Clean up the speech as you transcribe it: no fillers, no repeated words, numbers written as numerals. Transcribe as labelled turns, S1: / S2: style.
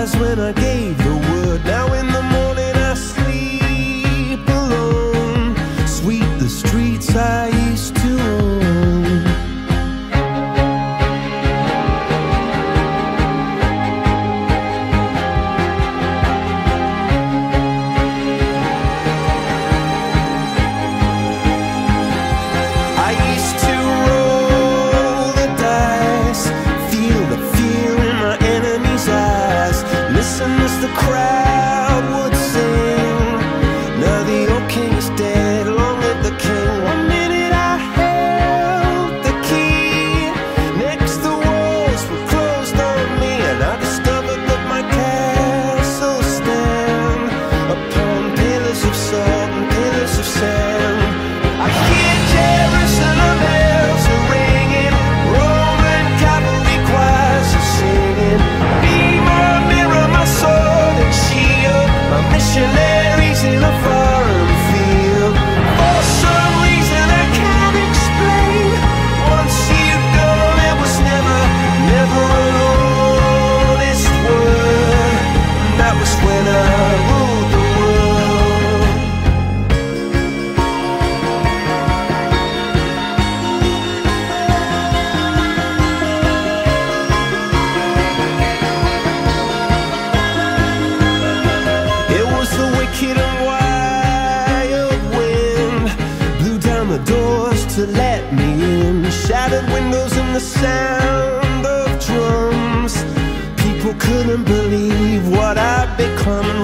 S1: was when I gave the word. Now in the morning I sleep alone. Sweep the streets I used to own. I used to roll the dice, feel the fear in my enemy's eyes, listen as the crowd would sing. Now the old king is dead, long live the king. One minute I held the key, next the walls were closed on me, and I discovered that my castle stand upon pillars of salt and pillars of sand. I hear Jerusalem bells are ringing, Roman cavalry choirs are singing. Be my mirror, my sword and shield, my missionaries in a foreign field. For some reason I can't explain, once you'd gone it was never, never an honest word. And that was when I ruled the world. It was the wicked and wild wind, blew down the doors to let me in, shattered windows and the sound of drums. People couldn't believe what I'd become.